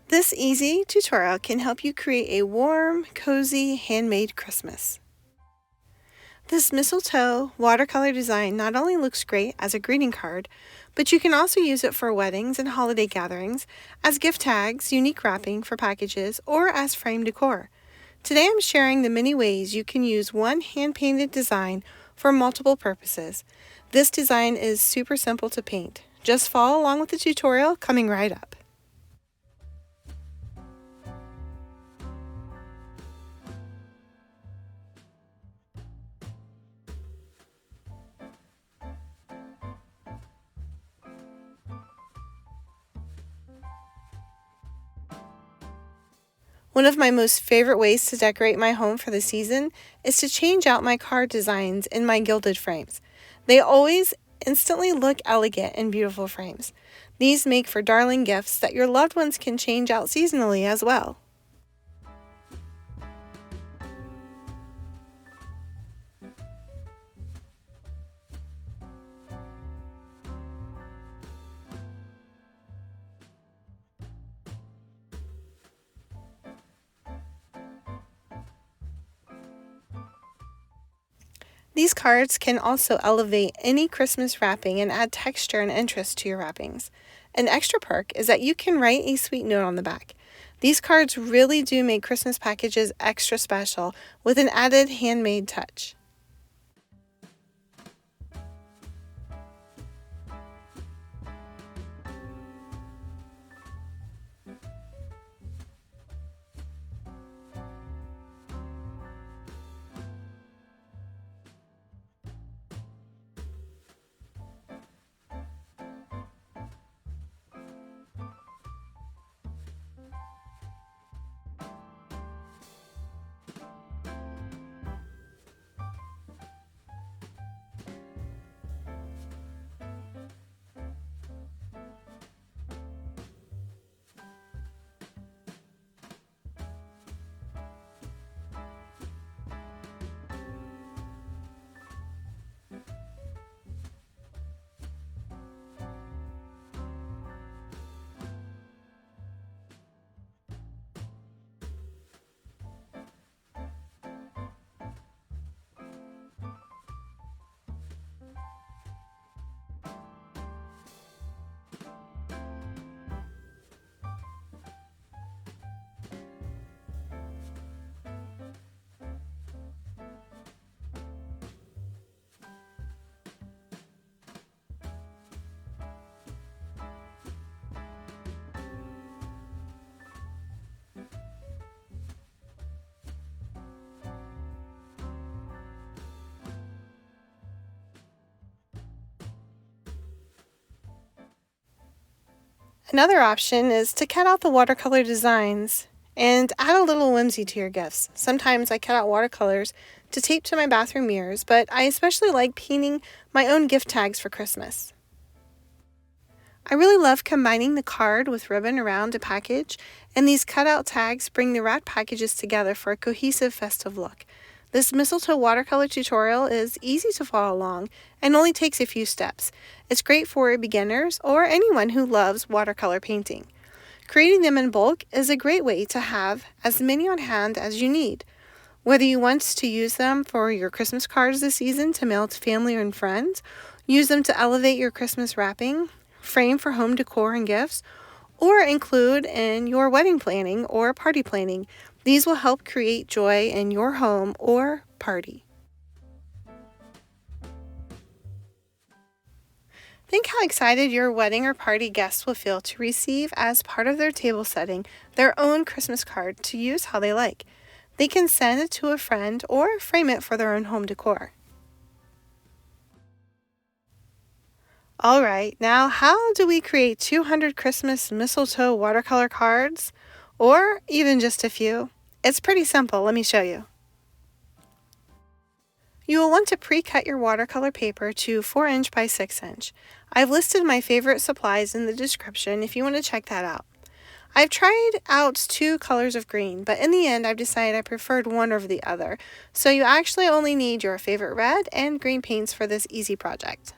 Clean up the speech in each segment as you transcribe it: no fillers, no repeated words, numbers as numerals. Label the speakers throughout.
Speaker 1: This easy tutorial can help you create a warm, cozy, handmade Christmas. This mistletoe watercolor design not only looks great as a greeting card, but you can also use it for weddings and holiday gatherings, as gift tags, unique wrapping for packages, or as frame decor. Today I'm sharing the many ways you can use one hand-painted design for multiple purposes. This design is super simple to paint. Just follow along with the tutorial coming right up. One of my most favorite ways to decorate my home for the season is to change out my card designs in my gilded frames. They always instantly look elegant in beautiful frames. These make for darling gifts that your loved ones can change out seasonally as well. These cards can also elevate any Christmas wrapping and add texture and interest to your wrappings. An extra perk is that you can write a sweet note on the back. These cards really do make Christmas packages extra special with an added handmade touch. Another option is to cut out the watercolor designs and add a little whimsy to your gifts. Sometimes I cut out watercolors to tape to my bathroom mirrors, but I especially like painting my own gift tags for Christmas. I really love combining the card with ribbon around a package, and these cutout tags bring the wrapped packages together for a cohesive festive look. This mistletoe watercolor tutorial is easy to follow along and only takes a few steps. It's great for beginners or anyone who loves watercolor painting. Creating them in bulk is a great way to have as many on hand as you need. Whether you want to use them for your Christmas cards this season to mail to family and friends, use them to elevate your Christmas wrapping, frame for home decor and gifts, or include in your wedding planning or party planning. These will help create joy in your home or party. Think how excited your wedding or party guests will feel to receive as part of their table setting their own Christmas card to use how they like. They can send it to a friend or frame it for their own home decor. Alright, now how do we create 200 Christmas mistletoe watercolor cards? Or even just a few? It's pretty simple, let me show you. You will want to pre-cut your watercolor paper to 4" by 6". I've listed my favorite supplies in the description if you want to check that out. I've tried out 2 colors of green, but in the end I've decided I preferred one over the other, so you actually only need your favorite red and green paints for this easy project.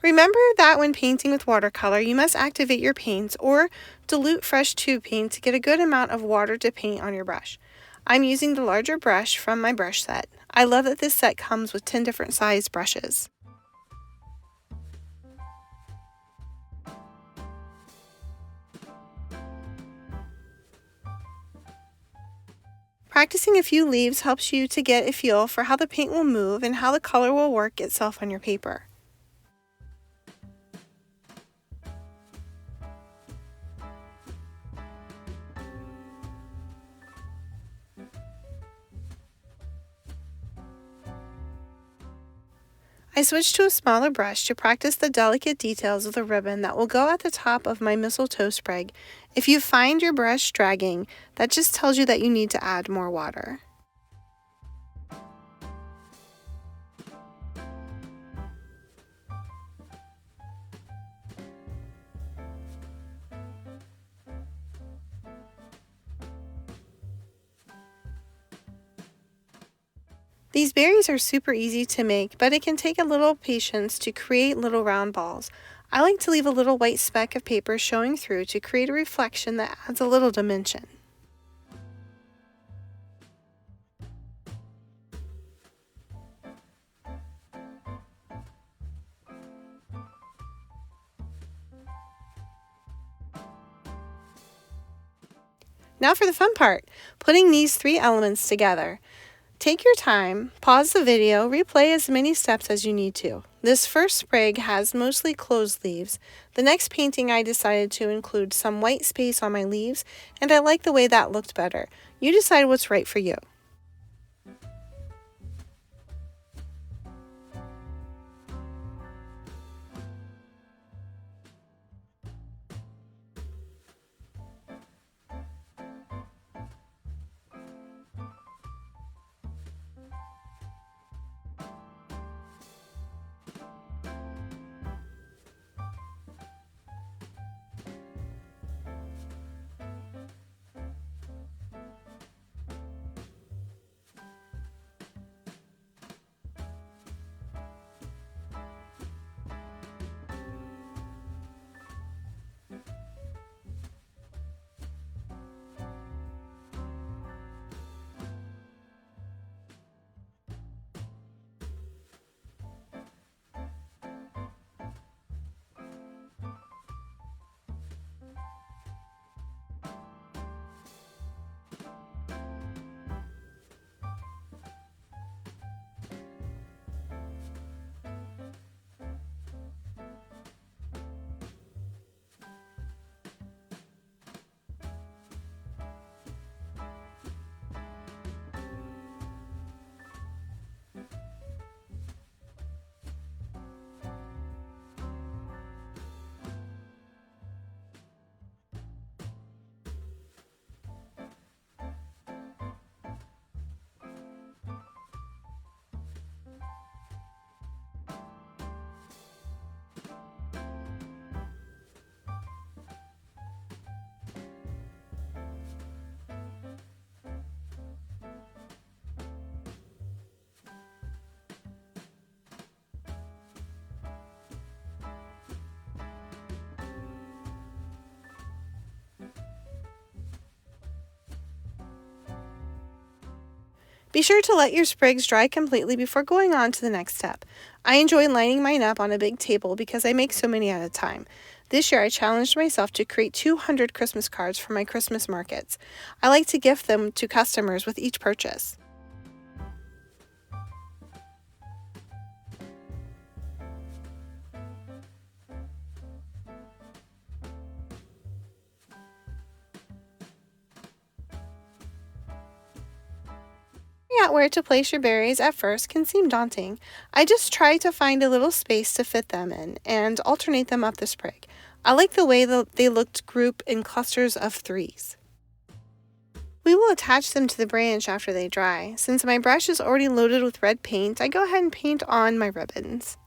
Speaker 1: Remember that when painting with watercolor, you must activate your paints or dilute fresh tube paint to get a good amount of water to paint on your brush. I'm using the larger brush from my brush set. I love that this set comes with 10 different sized brushes. Practicing a few leaves helps you to get a feel for how the paint will move and how the color will work itself on your paper. I switched to a smaller brush to practice the delicate details of the ribbon that will go at the top of my mistletoe sprig. If you find your brush dragging, that just tells you that you need to add more water. These berries are super easy to make, but it can take a little patience to create little round balls. I like to leave a little white speck of paper showing through to create a reflection that adds a little dimension. Now for the fun part, putting these three elements together. Take your time, pause the video, replay as many steps as you need to. This first sprig has mostly closed leaves. The next painting I decided to include some white space on my leaves, and I like the way that looked better. You decide what's right for you. Be sure to let your sprigs dry completely before going on to the next step. I enjoy lining mine up on a big table because I make so many at a time. This year I challenged myself to create 200 Christmas cards for my Christmas markets. I like to gift them to customers with each purchase. Figuring out where to place your berries at first can seem daunting. I just try to find a little space to fit them in and alternate them up the sprig. I like the way they looked grouped in clusters of threes. We will attach them to the branch after they dry. Since my brush is already loaded with red paint, I go ahead and paint on my ribbons.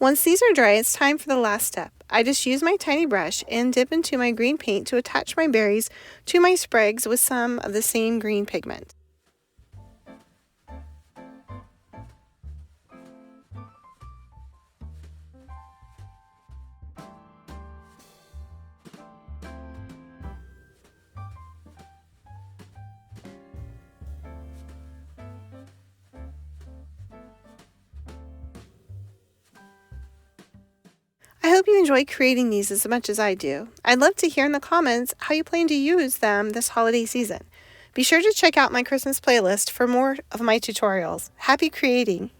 Speaker 1: Once these are dry, it's time for the last step. I just use my tiny brush and dip into my green paint to attach my berries to my sprigs with some of the same green pigment. I hope you enjoy creating these as much as I do. I'd love to hear in the comments how you plan to use them this holiday season. Be sure to check out my Christmas playlist for more of my tutorials. Happy creating!